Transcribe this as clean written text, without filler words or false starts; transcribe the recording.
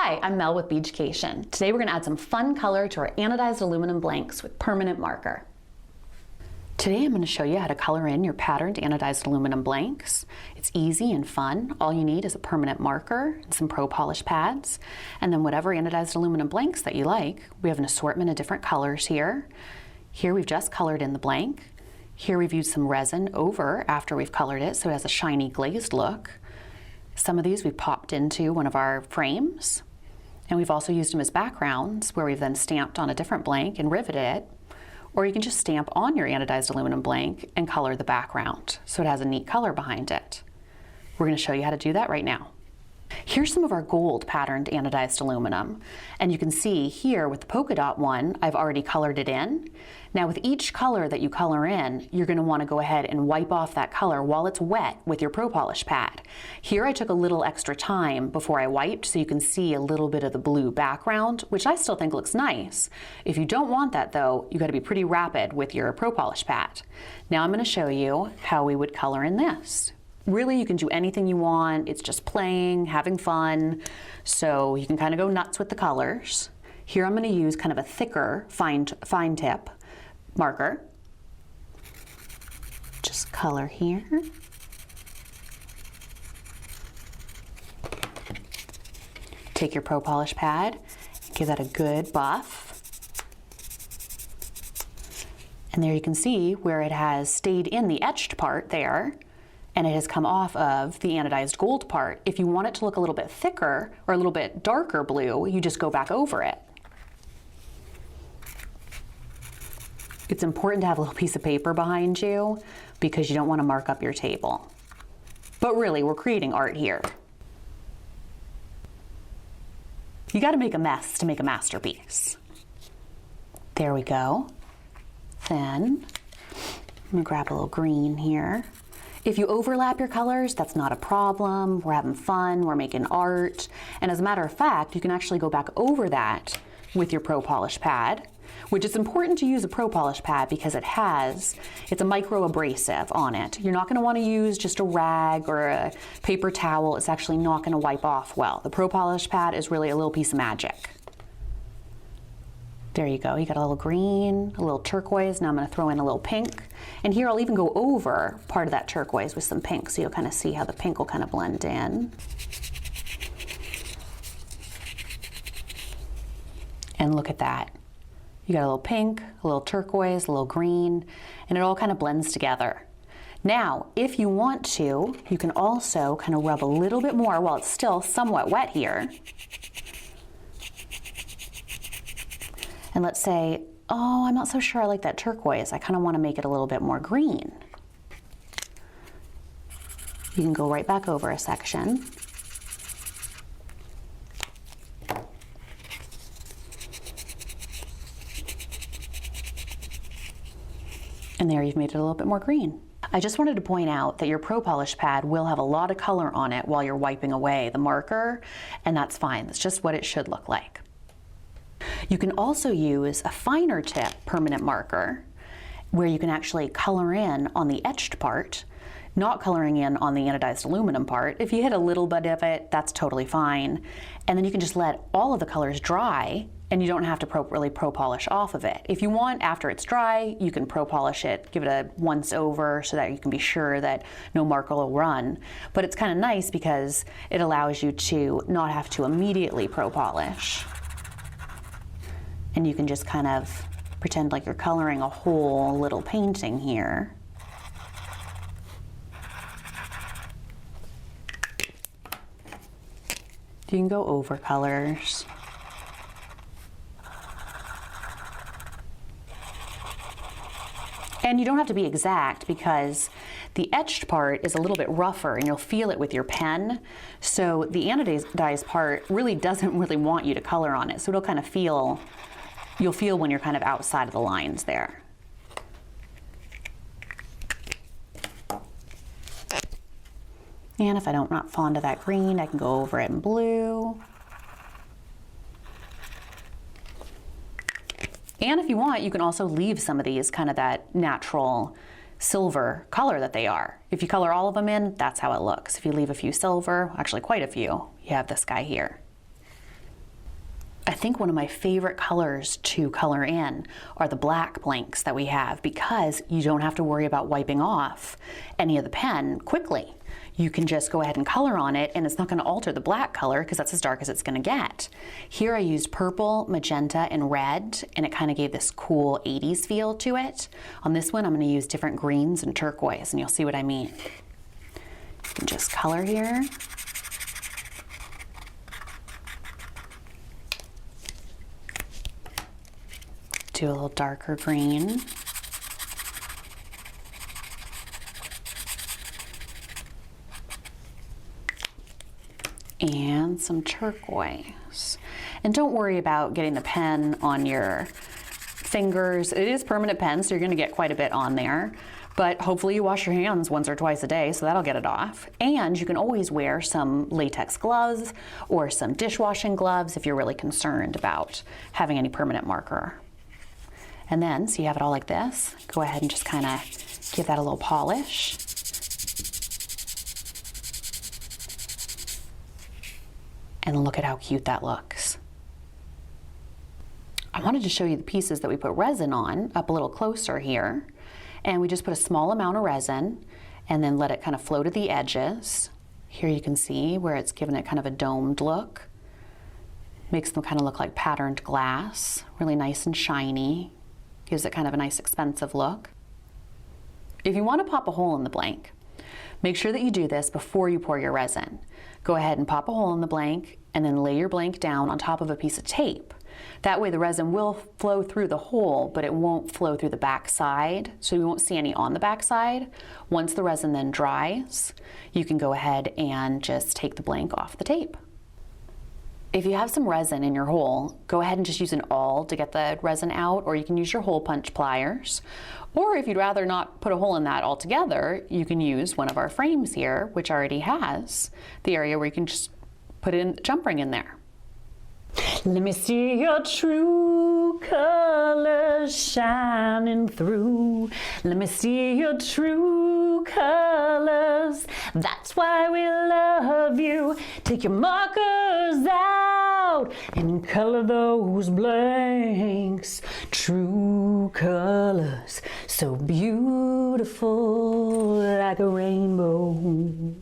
Hi, I'm Mel with Beaducation. Today we're going to add some fun color to our anodized aluminum blanks with permanent marker. Today I'm going to show you how to color in your patterned anodized aluminum blanks. It's easy and fun. All you need is a permanent marker and some pro polish pads, and then whatever anodized aluminum blanks that you like. We have an assortment of different colors here. Here we've just colored in the blank. Here we've used some resin over after we've colored it so it has a shiny glazed look. Some of these we've popped into one of our frames, and we've also used them as backgrounds where we've then stamped on a different blank and riveted it, or you can just stamp on your anodized aluminum blank and color the background so it has a neat color behind it. We're going to show you how to do that right now. Here's some of our gold patterned anodized aluminum, and you can see here with the polka dot one I've already colored it in. Now with each color that you color in, you're going to want to go ahead and wipe off that color while it's wet with your pro polish pad. Here I took a little extra time before I wiped so you can see a little bit of the blue background, which I still think looks nice. If you don't want that though, you got to be pretty rapid with your pro polish pad. Now I'm going to show you how we would color in this. Really, you can do anything you want. It's just playing, having fun. So you can kind of go nuts with the colors. Here I'm going to use kind of a thicker fine tip marker. Just color here. Take your pro polish pad, give that a good buff. And there you can see where it has stayed in the etched part there, and it has come off of the anodized gold part. If you want it to look a little bit thicker or a little bit darker blue, you just go back over it. It's important to have a little piece of paper behind you because you don't want to mark up your table. But really, we're creating art here. You got to make a mess to make a masterpiece. There we go. Then, I'm going to grab a little green here. If you overlap your colors, that's not a problem. We're having fun, we're making art. And as a matter of fact, you can actually go back over that with your pro polish pad, which is important to use a pro polish pad because it's a micro abrasive on it. You're not gonna wanna use just a rag or a paper towel. It's actually not gonna wipe off well. The pro polish pad is really a little piece of magic. There you go, you got a little green, a little turquoise. Now I'm gonna throw in a little pink. And here I'll even go over part of that turquoise with some pink so you'll kind of see how the pink will kind of blend in. And look at that. You got a little pink, a little turquoise, a little green, and it all kind of blends together. Now, if you want to, you can also kind of rub a little bit more while it's still somewhat wet here. And let's say, oh, I'm not so sure I like that turquoise. I kind of want to make it a little bit more green. You can go right back over a section. And there you've made it a little bit more green. I just wanted to point out that your pro polish pad will have a lot of color on it while you're wiping away the marker, and that's fine. That's just what it should look like. You can also use a finer tip permanent marker where you can actually color in on the etched part, not coloring in on the anodized aluminum part. If you hit a little bit of it, that's totally fine. And then you can just let all of the colors dry and you don't have to really pro polish off of it. If you want, after it's dry, you can pro polish it, give it a once over so that you can be sure that no marker will run. But it's kind of nice because it allows you to not have to immediately pro polish. And you can just kind of pretend like you're coloring a whole little painting here. You can go over colors. And you don't have to be exact because the etched part is a little bit rougher and you'll feel it with your pen. So the anodized part really doesn't really want you to color on it. So it'll kind of feel, you'll feel when you're kind of outside of the lines there. And if I'm not fond of that green, I can go over it in blue. And if you want, you can also leave some of these kind of that natural silver color that they are. If you color all of them in, that's how it looks. If you leave a few silver, actually quite a few, you have this guy here. I think one of my favorite colors to color in are the black blanks that we have, because you don't have to worry about wiping off any of the pen quickly. You can just go ahead and color on it, and it's not going to alter the black color because that's as dark as it's going to get. Here I used purple, magenta, and red, and it kind of gave this cool 80s feel to it. On this one I'm going to use different greens and turquoise, and you'll see what I mean. You can just color here. Do a little darker green. And some turquoise. And don't worry about getting the pen on your fingers. It is permanent pen, so you're gonna get quite a bit on there. But hopefully you wash your hands once or twice a day, so that'll get it off. And you can always wear some latex gloves or some dishwashing gloves if you're really concerned about having any permanent marker. And then, so you have it all like this, go ahead and just kind of give that a little polish. And look at how cute that looks. I wanted to show you the pieces that we put resin on up a little closer here. And we just put a small amount of resin and then let it kind of flow to the edges. Here you can see where it's given it kind of a domed look. Makes them kind of look like patterned glass, really nice and shiny. Gives it kind of a nice expensive look. If you want to pop a hole in the blank, make sure that you do this before you pour your resin. Go ahead and pop a hole in the blank and then lay your blank down on top of a piece of tape. That way the resin will flow through the hole, but it won't flow through the back side, so you won't see any on the back side. Once the resin then dries, you can go ahead and just take the blank off the tape. If you have some resin in your hole, go ahead and just use an awl to get the resin out, or you can use your hole punch pliers. Or if you'd rather not put a hole in that altogether, you can use one of our frames here, which already has the area where you can just put in jump ring in there. Let me see your true colors shining through. Let me see your true colors. That's why we love you. Take your markers out and color those blanks. True colors, so beautiful like a rainbow.